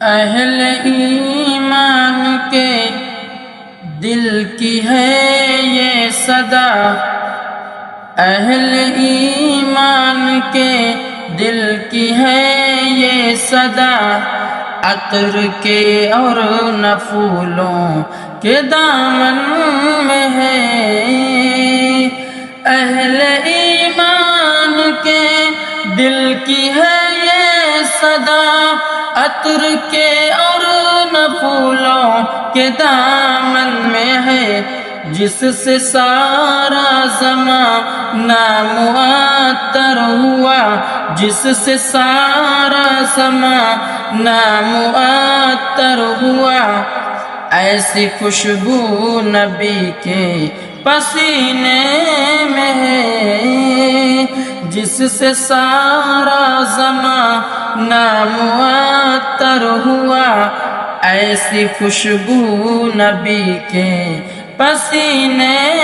اہل ایمان کے دل کی ہے یہ صدا، اہل ایمان کے دل کی ہے یہ صدا، عطر کے اور نہ پھولوں کے دامن میں ہے۔ اہل ایمان کے دل کی ہے یہ صدا، عطر کے اور نہ پھولوں کے دامن میں ہے، جس سے سارا زمانہ معطر ہوا، جس سے سارا زمانہ معطر ہوا۔ ایسی خوشبو نبی کے پسینے میں ہے، جس سے سارا زمانہ معطر ہوا۔ ایسی خوشبو نبی کے پسینے